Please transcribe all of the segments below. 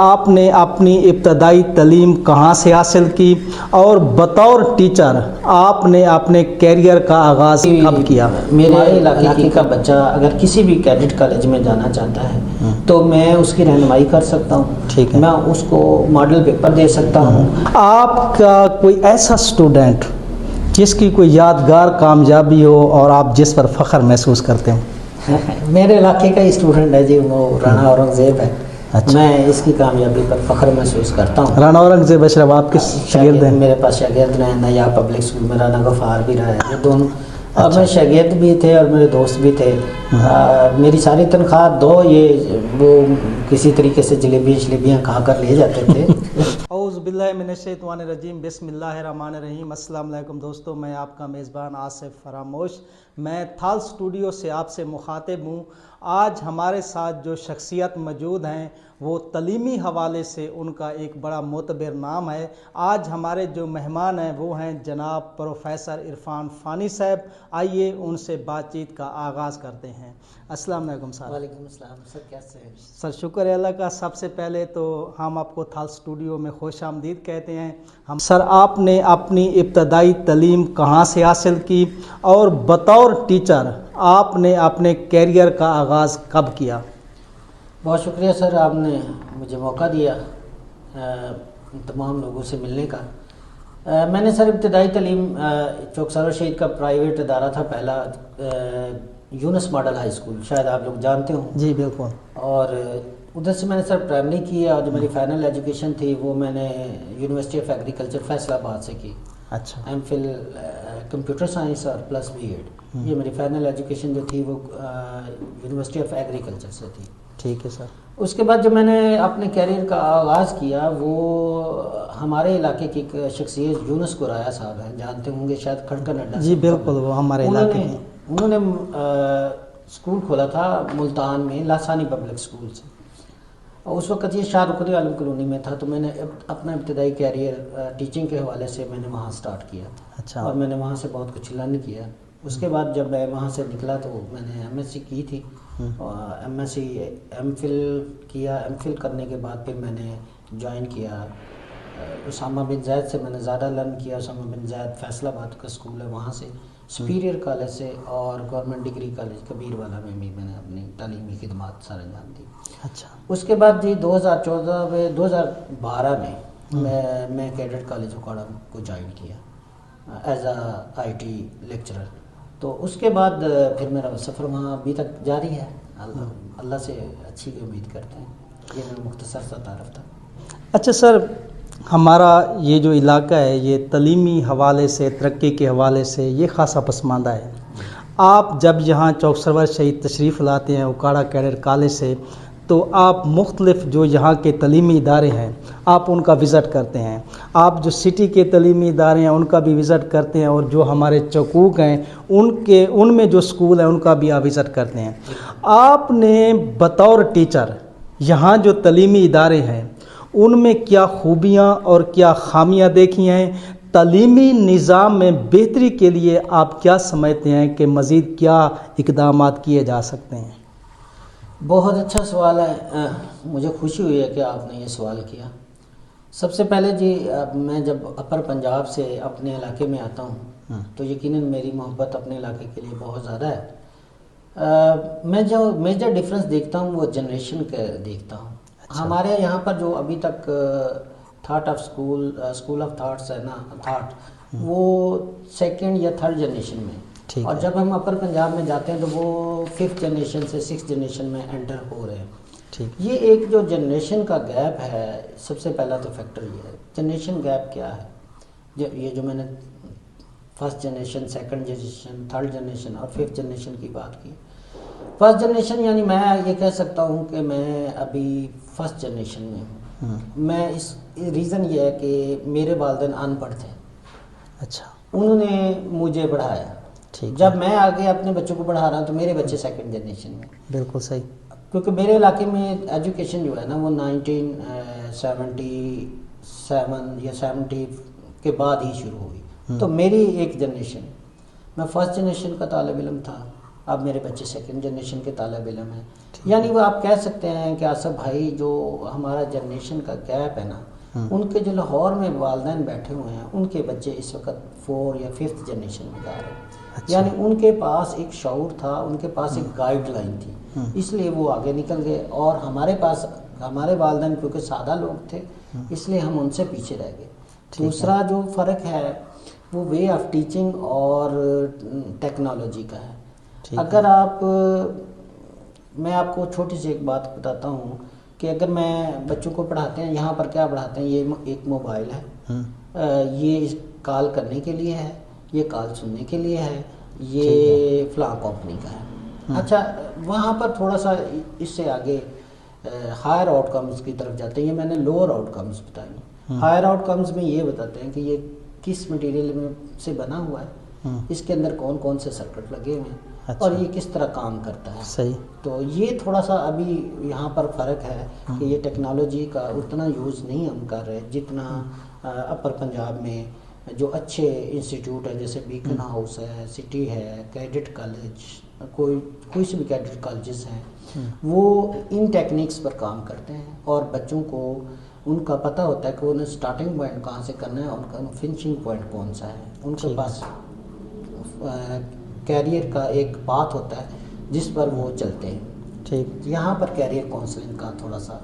آپ نے اپنی ابتدائی تعلیم کہاں سے حاصل کی اور بطور ٹیچر آپ نے اپنے کیریئر کا آغاز کب کیا؟ میرے علاقے کا بچہ اگر کسی بھی کیڈٹ کالج میں جانا چاہتا ہے تو میں اس کی رہنمائی کر سکتا ہوں. ٹھیک ہے. میں اس کو ماڈل پیپر دے سکتا ہوں. آپ کا کوئی ایسا اسٹوڈنٹ جس کی کوئی یادگار کامیابی ہو اور آپ جس پر فخر محسوس کرتے ہوں؟ میرے علاقے کا اسٹوڈنٹ ہے جی، وہ رانا اورنگزیب ہے. اچھا. میں اس کی کامیابی پر فخر محسوس کرتا ہوں. رانا اورنگزیب اشرف آپ کس شاگرد ہیں؟ میرے پاس شاگرد ہیں. نیا پبلک اسکول میں رانا غفار بھی رہا ہے. یہ دونوں اور میرے شاگرد بھی تھے اور میرے دوست بھی تھے. میری ساری تنخواہ یہ وہ کسی طریقے سے جلیبیاں کھا کر لے جاتے تھے. اعوذ باللہ من الشیطان الرجیم، بسم اللہ الرحمن الرحیم. السلام علیکم دوستو، میں آپ کا میزبان آصف فراموش. میں تھال اسٹوڈیو سے آپ سے مخاطب ہوں. آج ہمارے ساتھ جو شخصیت موجود ہیں وہ تعلیمی حوالے سے ان کا ایک بڑا معتبر نام ہے. آج ہمارے جو مہمان ہیں وہ ہیں جناب پروفیسر عرفان فانی صاحب. آئیے ان سے بات چیت کا آغاز کرتے ہیں. السلام علیکم صاحب. وعلیکم السلام سر، کیسے ہیں؟ سر شکر ہے اللہ کا. سب سے پہلے تو ہم آپ کو تھال اسٹوڈیو میں خوش آمدید کہتے ہیں. سر آپ نے اپنی ابتدائی تعلیم کہاں سے حاصل کی اور بطور ٹیچر آپ نے اپنے کیریئر کا آغاز کب کیا؟ بہت شکریہ سر، آپ نے مجھے موقع دیا تمام لوگوں سے ملنے کا. میں نے سر ابتدائی تعلیم چوک سرور شہید کا پرائیویٹ ادارہ تھا پہلا، یونس ماڈل ہائی اسکول، شاید آپ لوگ جانتے ہوں. جی بالکل. اور ادھر سے میں نے سر پرائمری کی اور جو میری فائنل ایجوکیشن تھی وہ میں نے یونیورسٹی آف ایگریکلچر فیصل آباد سے کی. اچھا. ایم فل کمپیوٹر سائنس اور پلس بی ایڈ. یہ میری فائنل ایجوکیشن جو تھی وہ یونیورسٹی آف ایگریکلچر سے تھی. ٹھیک ہے سر. اس کے بعد جب میں نے اپنے کیریئر کا آغاز کیا وہ ہمارے علاقے کی ایک شخصیت یونس قرایا صاحب ہیں، جانتے ہوں گے شاید، کھڑکن اڈا. جی بالکل، وہ ہمارے علاقے کے. انہوں نے اسکول کھولا تھا ملتان میں، لاسانی پبلک اسکول سے. اس وقت یہ شاہ رخ عالم کالونی میں تھا، تو میں نے اپنا ابتدائی کیریئر ٹیچنگ کے حوالے سے میں نے وہاں سٹارٹ کیا. اچھا. اور میں نے وہاں سے بہت کچھ لرن کیا. اس کے بعد جب میں وہاں سے نکلا تو میں نے ایم ایس سی کی تھی. ایم فل کیا. ایم فل کرنے کے بعد پھر میں نے جوائن کیا اسامہ بن زید سے. میں نے زیادہ لرن کیا. اسامہ بن زید فیصل آباد کا اسکول ہے، وہاں سے سپیریئر کالج سے اور گورنمنٹ ڈگری کالج کبیر والا میں بھی میں نے اپنی تعلیمی خدمات سر انجام دی. اچھا. اس کے بعد جی 2012 میں میں کیڈٹ کالج اکاڑا کو جوائن کیا as a I T lecturer. تو اس کے بعد پھر میرا سفر وہاں ابھی تک جاری ہے. اللہ سے اچھی امید کرتے ہیں. یہ میرا مختصر سا تعارف تھا. اچھا سر، ہمارا یہ جو علاقہ ہے یہ تعلیمی حوالے سے، ترقی کے حوالے سے یہ خاصا پسماندہ ہے. آپ جب یہاں چوک سرور شہید تشریف لاتے ہیں اکاڑا کیڈٹ کالج سے، تو آپ مختلف جو یہاں کے تعلیمی ادارے ہیں آپ ان کا وزٹ کرتے ہیں. آپ جو سٹی کے تعلیمی ادارے ہیں ان کا بھی وزٹ کرتے ہیں، اور جو ہمارے چکوک ہیں ان میں جو اسکول ہیں ان کا بھی آپ وزٹ کرتے ہیں. آپ نے بطور ٹیچر یہاں جو تعلیمی ادارے ہیں ان میں کیا خوبیاں اور کیا خامیاں دیکھی ہیں؟ تعلیمی نظام میں بہتری کے لیے آپ کیا سمجھتے ہیں کہ مزید کیا اقدامات کیے جا سکتے ہیں؟ بہت اچھا سوال ہے. مجھے خوشی ہوئی ہے کہ آپ نے یہ سوال کیا. سب سے پہلے جی میں جب اپر پنجاب سے اپنے علاقے میں آتا ہوں تو یقیناً میری محبت اپنے علاقے کے لیے بہت زیادہ ہے. میں جو میجر ڈفرینس دیکھتا ہوں وہ جنریشن کا دیکھتا ہوں. ہمارے یہاں پر جو ابھی تک thought of school of thoughts ہے نا، تھاٹ وہ سیکنڈ یا تھرڈ جنریشن میں. اور جب ہم اپر پنجاب میں جاتے ہیں تو وہ 5th جنریشن سے 6th جنریشن میں انٹر ہو رہے ہیں. یہ ایک جو جنریشن کا گیپ ہے، سب سے پہلا تو فیکٹر یہ ہے. جنریشن گیپ کیا ہے؟ یہ جو میں نے first generation, second generation, third generation اور 5th جنریشن کی بات کی. فرسٹ جنریشن یعنی میں یہ کہہ سکتا ہوں کہ میں ابھی فرسٹ جنریشن میں ہوں. میں اس ریزن یہ ہے کہ میرے والدین ان پڑھ تھے. اچھا. انہوں نے مجھے پڑھایا. جب میں آگے اپنے بچوں کو پڑھا رہا ہوں تو میرے بچے سیکنڈ جنریشن میں. بالکل صحیح. کیونکہ میرے علاقے میں ایجوکیشن جو ہے نا وہ 1977 یا 70 کے بعد ہی شروع ہوئی. تو میری ایک جنریشن، میں فرسٹ جنریشن کا طالب علم تھا. اب میرے بچے سیکنڈ جنریشن کے طالب علم ہیں. یعنی وہ آپ کہہ سکتے ہیں کہ آصف بھائی جو ہمارا جنریشن کا گیپ ہے نا، ان کے جو لاہور میں والدین بیٹھے ہوئے ہیں ان کے بچے اس وقت 4 یا 5 جنریشن میں جا رہے ہیں. یعنی ان کے پاس ایک شعور تھا، ان کے پاس ایک گائیڈ لائن تھی، اس لیے وہ آگے نکل گئے. اور ہمارے پاس ہمارے والدین کیونکہ سادہ لوگ تھے اس لیے ہم ان سے پیچھے رہ گئے. دوسرا جو فرق ہے وہ وے آف ٹیچنگ اور ٹیکنالوجی کا ہے. اگر میں آپ کو چھوٹی سی ایک بات بتاتا ہوں کہ اگر میں بچوں کو پڑھاتے ہیں یہاں پر کیا پڑھاتے ہیں، یہ ایک موبائل ہے، یہ کال کرنے کے لیے ہے، یہ کال سننے کے لیے ہے، یہ فلاں کمپنی کا ہے. اچھا وہاں پر تھوڑا سا اس سے آگے ہائر آؤٹ کمز کی طرف جاتے ہیں. یہ میں نے لوور آؤٹ کمز بتائی. ہائر آؤٹ کمز میں یہ بتاتے ہیں کہ یہ کس مٹیریل میں سے بنا ہوا ہے، اس کے اندر کون کون سے سرکٹ لگے ہوئے ہیں، اور یہ کس طرح کام کرتا ہے. صحیح. تو یہ تھوڑا سا ابھی یہاں پر فرق ہے کہ یہ ٹیکنالوجی کا اتنا یوز نہیں ہم کر رہے جتنا اپر پنجاب میں جو اچھے انسٹیٹیوٹ ہیں جیسے بیکن ہاؤس ہے، سٹی ہے، کیڈٹ کالج، کوئی سے بھی کیڈٹ کالجز ہیں، وہ ان ٹیکنیکس پر کام کرتے ہیں اور بچوں کو ان کا پتہ ہوتا ہے کہ انہیں سٹارٹنگ پوائنٹ کہاں سے کرنا ہے، ان کا فنشنگ پوائنٹ کون سا ہے. ان کے پاس کیریئر کا ایک پاتھ ہوتا ہے جس پر وہ چلتے ہیں. ٹھیک. یہاں پر کیریئر کاؤنسلنگ کا تھوڑا سا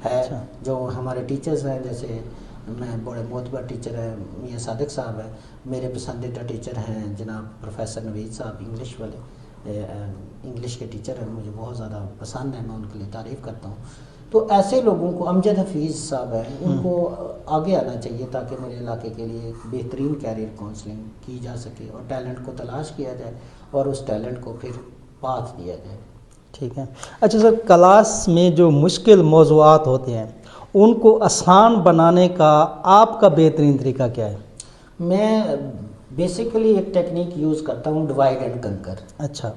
ہے. جو ہمارے ٹیچرز ہیں جیسے میں بڑے معتبر ٹیچر ہیں میاں صادق صاحب ہیں، میرے پسندیدہ ٹیچر ہیں جناب پروفیسر نوید صاحب، انگلش والے، انگلش کے ٹیچر ہیں، مجھے بہت زیادہ پسند ہیں، میں ان کے لیے تعریف کرتا ہوں. تو ایسے لوگوں کو، امجد حفیظ صاحب ہیں، ان کو آگے آنا چاہیے تاکہ میرے علاقے کے لیے ایک بہترین کیریئر کاؤنسلنگ کی جا سکے اور ٹیلنٹ کو تلاش کیا جائے اور اس ٹیلنٹ کو پھر پاتھ دیا جائے. ٹھیک ہے. اچھا سر، کلاس میں جو مشکل موضوعات ہوتے ہیں ان کو آسان بنانے کا آپ کا بہترین طریقہ کیا ہے؟ میں بیسیکلی ایک ٹیکنیک یوز کرتا ہوں، ڈیوائڈ اینڈ کنکر. اچھا.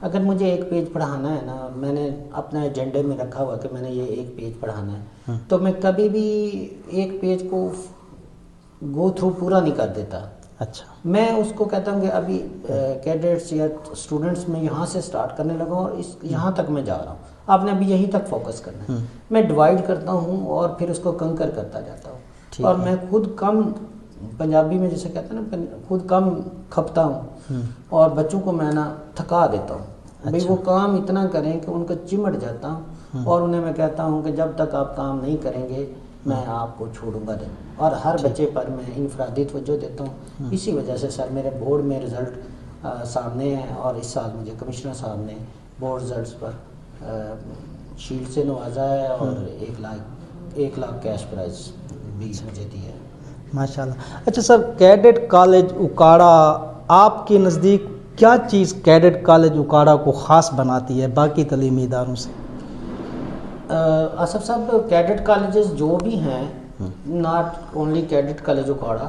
اگر مجھے ایک پیج پڑھانا ہے نا، میں نے اپنا ایجنڈے میں رکھا ہوا کہ میں نے یہ ایک پیج پڑھانا ہے، تو میں کبھی بھی ایک پیج کو گو تھرو پورا نہیں کر دیتا. اچھا. میں اس کو کہتا ہوں کہ ابھی کیڈٹس یا اسٹوڈنٹس میں یہاں سے سٹارٹ کرنے لگا ہوں اور یہاں تک میں جا رہا ہوں، آپ نے ابھی یہیں تک فوکس کرنا ہے. میں ڈیوائڈ کرتا ہوں اور پھر اس کو کنکر کرتا جاتا ہوں. اور میں خود کم، پنجابی میں جیسے کہتے ہیں نا، خود کم کھپتا ہوں اور بچوں کو میں نا تھکا دیتا ہوں. بھئی وہ کام اتنا کریں کہ ان کو چمٹ جاتا ہوں اور انہیں میں کہتا ہوں کہ جب تک آپ کام نہیں کریں گے میں آپ کو چھوڑوں گا نہیں. اور ہر بچے پر میں انفرادی توجہ دیتا ہوں. اسی وجہ سے سر میرے بورڈ میں رزلٹ سامنے ہیں اور اس سال مجھے کمشنر صاحب نے بورڈ رزلٹس پر شیلڈ سے نوازا ہے اور 1 لاکھ کیش پرائز بھی مجھے دی ہے. ماشاءاللہ. اچھا سر، کیڈٹ کالج اکاڑا آپ کے نزدیک کیا چیز کیڈٹ کالج اکاڑا کو خاص بناتی ہے باقی تعلیمی اداروں سے؟ آصف صاحب، کیڈٹ کالجز جو بھی ہیں، not only cadet college Okara,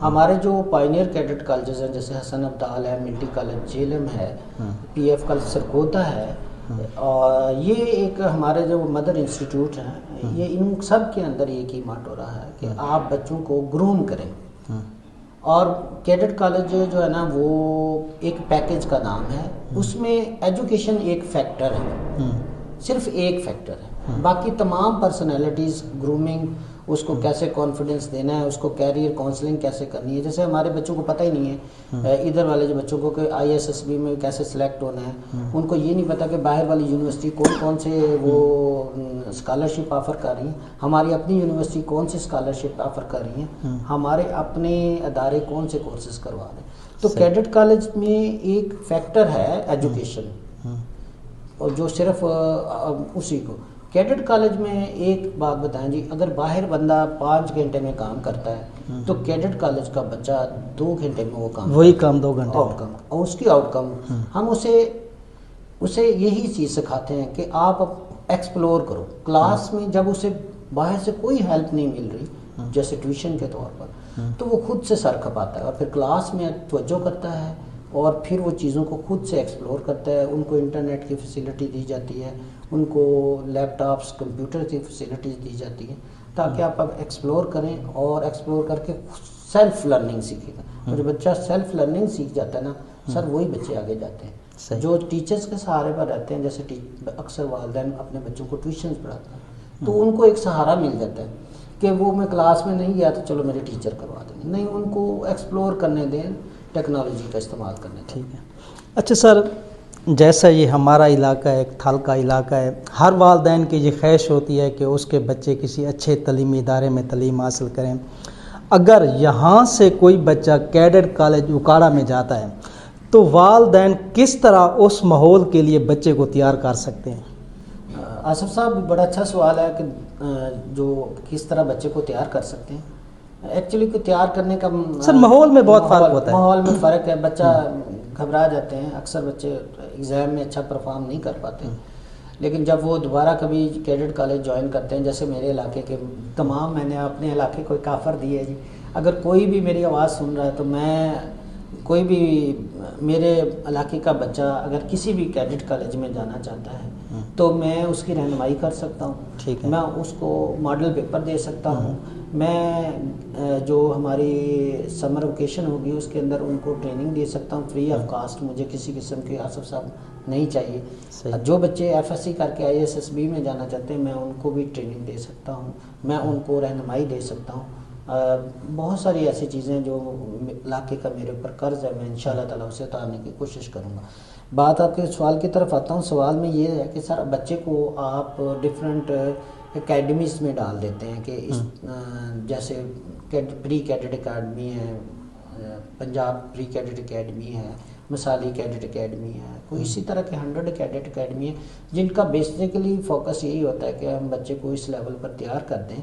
ہمارے جو پائنیئر کیڈٹ کالجز ہیں جیسے حسن ابدال ہے، ملٹی کالج جیلم ہے، پی ایف کالج سرگودا ہے، اور یہ ایک ہمارے جو مدر انسٹیٹیوٹ ہیں، یہ ان سب کے اندر ایک ہی ماٹو رہا ہے کہ آپ بچوں کو گروم کریں. اور کیڈٹ کالج جو ہے نا وہ ایک پیکیج کا نام ہے، اس میں ایجوکیشن ایک فیکٹر ہے، صرف ایک فیکٹر ہے، باقی تمام پرسنالٹیز، گرومنگ، اس کو کیسے کانفیڈنس دینا ہے، اس کو کیریئر کاؤنسلنگ کیسے کرنی ہے. جیسے ہمارے بچوں کو پتہ ہی نہیں ہے، ادھر والے جو بچوں کو کہ ISSB میں کیسے سلیکٹ ہونا ہے، ان کو یہ نہیں پتہ کہ باہر والی یونیورسٹی کون سے وہ اسکالرشپ آفر کر رہی ہیں، ہماری اپنی یونیورسٹی کون سی اسکالرشپ آفر کر رہی ہیں، ہمارے اپنے ادارے کون سے کورسز کروا رہے ہیں. تو کیڈٹ کالج میں ایک فیکٹر ہے ایجوکیشن، اور جو صرف اسی کو. کیڈٹ کالج میں ایک بات بتائیں جی، اگر باہر بندہ 5 گھنٹے میں کام کرتا ہے تو کیڈٹ کالج کا بچہ 2 گھنٹے میں وہ کام، وہی کام 2 گھنٹے آؤٹ کم، اور اس کی آؤٹ کم ہم اسے یہی چیز سکھاتے ہیں کہ آپ ایکسپلور کرو. کلاس میں جب اسے باہر سے کوئی ہیلپ نہیں مل رہی جیسے ٹیوشن کے طور پر، تو وہ خود سے سر کھپاتا ہے اور پھر کلاس میں توجہ کرتا ہے اور پھر وہ چیزوں کو خود سے ایکسپلور کرتا ہے. ان کو انٹرنیٹ کی فیسلٹی دی جاتی ہے، ان کو لیپ ٹاپس، کمپیوٹر کی فیسلٹیز دی جاتی ہیں تاکہ آپ اب ایکسپلور کریں اور ایکسپلور کر کے سیلف لرننگ سیکھے گا. اور جو بچہ سیلف لرننگ سیکھ جاتا ہے نا سر، وہی بچے آگے جاتے ہیں. صحیح. جو ٹیچرز کے سہارے پر رہتے ہیں، جیسے اکثر والدین اپنے بچوں کو ٹیوشنز پڑھاتے ہیں، تو ان کو ایک سہارا مل جاتا ہے کہ وہ میں کلاس میں نہیں گیا تو چلو میرے ٹیچر کروا دیں گے. نہیں، ان کو ایکسپلور کرنے دیں، ٹیکنالوجی کا استعمال کرنے دیں. ٹھیک ہے. اچھا سر، جیسا یہ ہمارا علاقہ ہے، ایک تھال کا علاقہ ہے، ہر والدین کی یہ خواہش ہوتی ہے کہ اس کے بچے کسی اچھے تعلیمی ادارے میں تعلیم حاصل کریں. اگر یہاں سے کوئی بچہ کیڈٹ کالج اکاڑا میں جاتا ہے تو والدین کس طرح اس ماحول کے لیے بچے کو تیار کر سکتے ہیں؟ آصف صاحب، بڑا اچھا سوال ہے کہ جو کس طرح بچے کو تیار کر سکتے ہیں. ایکچولی کو تیار کرنے کا سر ماحول میں بہت فرق ہوتا ہے. ماحول میں فرق ہے. بچہ گھبرا جاتے ہیں، اکثر بچے ایگزام میں اچھا پرفارم نہیں کر پاتے، لیکن جب وہ دوبارہ کبھی کیڈٹ کالج جوائن کرتے ہیں، جیسے میرے علاقے کے تمام، میں نے اپنے علاقے کو ایک آفر دی ہے جی، اگر کوئی بھی میری آواز سن رہا ہے تو میں کوئی بھی میرے علاقے کا بچہ اگر کسی بھی کیڈٹ کالج میں جانا چاہتا ہے تو میں اس کی رہنمائی کر سکتا ہوں. ٹھیک ہے. میں اس کو ماڈل پیپر دے سکتا ہوں. میں جو ہماری سمر ویکیشن ہوگی اس کے اندر ان کو ٹریننگ دے سکتا ہوں فری آف کاسٹ. مجھے کسی قسم کی آصف صاحب نہیں چاہیے. جو بچے FSC کر کے ISSB میں جانا چاہتے ہیں میں ان کو بھی ٹریننگ دے سکتا ہوں، میں ان کو رہنمائی دے سکتا ہوں. بہت ساری ایسی چیزیں جو علاقے کا میرے اوپر قرض ہے، میں انشاءاللہ تعالیٰ اسے اتارنے کی کوشش کروں گا. بات آپ کے سوال کی طرف آتا ہوں. سوال میں یہ ہے کہ سر بچے کو آپ ڈفرینٹ اکیڈمیز میں ڈال دیتے ہیں کہ اس جیسے پری کیڈٹ اکیڈمی ہے، پنجاب پری کیڈٹ اکیڈمی ہے، مثالی کیڈٹ اکیڈمی ہے، کوئی اسی طرح کے 100 کیڈٹ اکیڈمی ہیں جن کا بیسیکلی فوکس یہی ہوتا ہے کہ ہم بچے کو اس لیول پر تیار کر دیں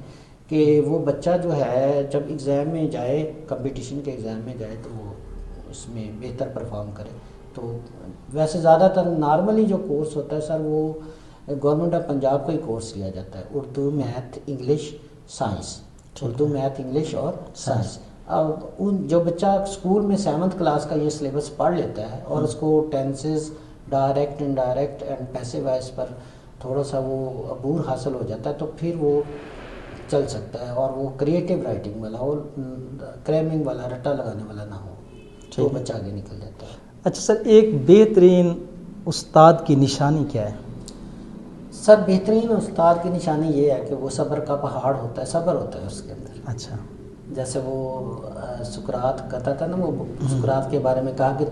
کہ وہ بچہ جو ہے جب ایگزام میں جائے، کمپٹیشن کے ایگزام میں جائے تو وہ اس میں بہتر پرفارم کرے. تو ویسے زیادہ تر نارملی جو کورس ہوتا ہے سر وہ گورنمنٹ آف پنجاب کا ہی کورس لیا جاتا ہے، Urdu, math, English, science. Urdu, math, English اور سائنس. اب ان جو بچہ اسکول میں 7th کلاس کا یہ سلیبس پڑھ لیتا ہے اور اس کو tenses, direct, indirect and passive voice پر تھوڑا سا وہ عبور حاصل ہو جاتا ہے تو پھر وہ چل سکتا ہے اور وہ کریٹیو رائٹنگ والا اور کریمنگ والا، رٹا لگانے والا نہ ہو تو بچہ آگے نکل جاتا ہے. اچھا سر، ایک بہترین استاد کی نشانی کیا ہے؟ سر بہترین استاد کی نشانی یہ ہے کہ وہ صبر کا پہاڑ ہوتا ہے، صبر ہوتا ہے اس کے اندر. اچھا. جیسے وہ سقراط کہتا تھا نا، وہ سقراط کے بارے میں کہا کہ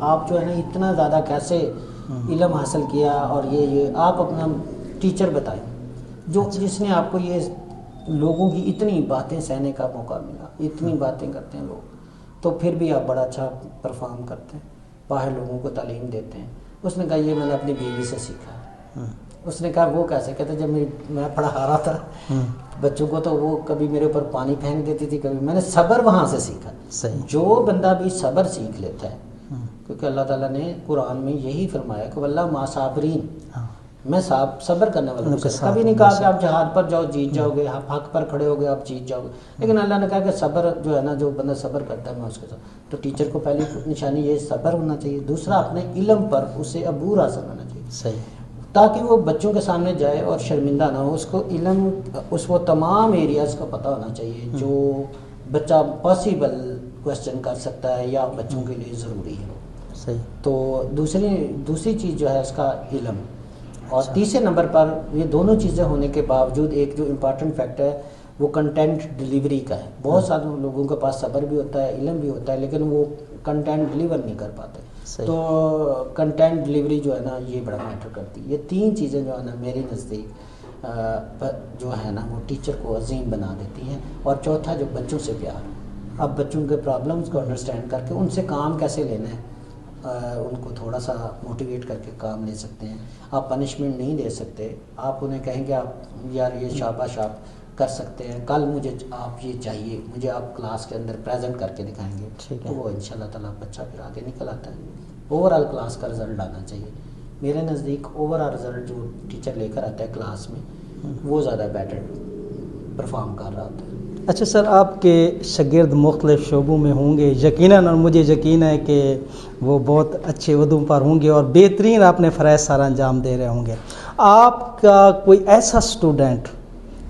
آپ جو ہے نا اتنا زیادہ کیسے علم حاصل کیا، اور یہ آپ اپنا ٹیچر بتائیں جس نے آپ کو یہ لوگوں کی اتنی باتیں سہنے کا موقع ملا. اتنی باتیں کرتے ہیں لوگ تو پھر بھی آپ بڑا اچھا پرفارم کرتے ہیں، باہر لوگوں کو تعلیم دیتے ہیں. اس نے کہا یہ میں نے اپنی بیوی سے سیکھا. اس نے کہا وہ کیسے؟ کہتا جب میں پڑھا رہا تھا بچوں کو تو وہ کبھی میرے اوپر پانی پھینک دیتی تھی، کبھی میں نے صبر وہاں سے سیکھا. جو بندہ بھی صبر سیکھ لیتا ہے، کیونکہ اللہ تعالیٰ نے قرآن میں یہی فرمایا کہ واللہ مع صابرین، میں صبر کرنے والا ہوں. کبھی نہیں کہا کہ آپ جہاد پر جاؤ جیت جاؤ گے، آپ حق پر کھڑے ہو گئے آپ جیت جاؤ گے، لیکن اللہ نے کہا کہ صبر جو ہے نا، جو بندہ صبر کرتا ہے میں اس کے ساتھ. تو ٹیچر کو پہلی نشانی یہ صبر ہونا چاہیے. دوسرا اپنے علم پر اسے عبور حاصل ہونا چاہیے. صحیح. تاکہ وہ بچوں کے سامنے جائے اور شرمندہ نہ ہو. اس کو علم، اس کو تمام ایریاز کا پتہ ہونا چاہیے جو بچہ پاسبل کویسچن کر سکتا ہے یا بچوں کے لیے ضروری ہے. صحیح. تو دوسری چیز جو ہے اس کا علم. اور تیسرے نمبر پر یہ دونوں چیزیں ہونے کے باوجود ایک جو امپارٹنٹ فیکٹر ہے وہ کنٹینٹ ڈلیوری کا ہے. بہت سارے لوگوں کے پاس صبر بھی ہوتا ہے، علم بھی ہوتا ہے، لیکن وہ کنٹینٹ ڈلیور نہیں کر پاتے. تو کنٹینٹ ڈلیوری جو ہے نا یہ بڑا میٹر کرتی ہے. یہ 3 چیزیں جو ہے نا میرے نزدیک جو ہے نا وہ ٹیچر کو عظیم بنا دیتی ہیں. اور چوتھا جو بچوں سے پیار. اب بچوں کے پرابلمس کو انڈرسٹینڈ کر کے ان سے کام کیسے لینا ہے، ان کو تھوڑا سا موٹیویٹ کر کے کام لے سکتے ہیں. آپ پنشمنٹ نہیں دے سکتے. آپ انہیں کہیں گے آپ یار یہ شاباش آپ کر سکتے ہیں، کل مجھے آپ یہ چاہیے، مجھے آپ کلاس کے اندر پریزنٹ کر کے دکھائیں گے، تو وہ انشاءاللہ تعالیٰ بچہ پھر آگے نکل آتا ہے. اوور آل کلاس کا رزلٹ آنا چاہیے. میرے نزدیک اوور آل رزلٹ جو ٹیچر لے کر آتا ہے کلاس میں وہ زیادہ بیٹر پرفارم کر رہا ہوتا ہے. اچھا سر، آپ کے شاگرد مختلف شعبوں میں ہوں گے یقیناً، اور مجھے یقین ہے کہ وہ بہت اچھے عہدوں پر ہوں گے اور بہترین اپنے فرائض سر انجام دے رہے ہوں گے. آپ کا کوئی ایسا اسٹوڈنٹ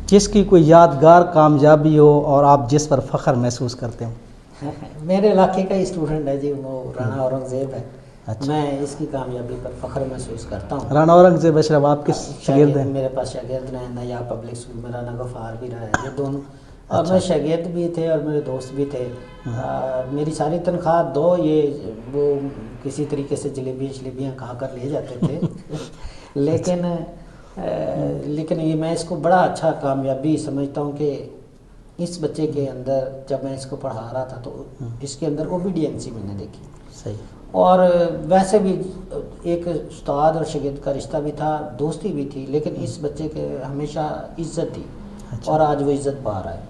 جس کی کوئی یادگار کامیابی ہو اور آپ جس پر فخر محسوس کرتے ہوں؟ میرے علاقے کا ہی اسٹوڈنٹ ہے جی، وہ رانا اورنگزیب ہے. اچھا۔ میں اس کی کامیابی پر فخر محسوس کرتا ہوں۔ رانا اورنگزیب اشرف آپ کس شاگرد ہیں؟ میرے پاس شاگرد ہیں، نیا پبلک اسکول میں رانا غفار بھی رہا ہے، یہ دونوں، اور میرے شاگرد بھی تھے اور میرے دوست بھی تھے۔ میری ساری تنخواہ دو یہ وہ کسی طریقے سے جلیبیاں کھا کر لے جاتے تھے، لیکن یہ میں اس کو بڑا اچھا کامیابی سمجھتا ہوں کہ اس بچے کے اندر، جب میں اس کو پڑھا رہا تھا تو اس کے اندر اوبیڈینسی میں نے دیکھی، صحیح، اور ویسے بھی ایک استاد اور شاگرد کا رشتہ بھی تھا، دوستی بھی تھی، لیکن اس بچے کے ہمیشہ عزت تھی، اور آج وہ عزت پا رہا ہے۔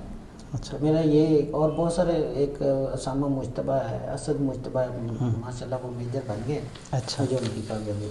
اچھا، میرا یہ اور بہت سارے، ایک اسامہ مجتبیٰ ہے، اسد مجتبیٰ، ماشاء اللہ وہ میجر بن گئے۔ اچھا، مجھے ان کی کامیابی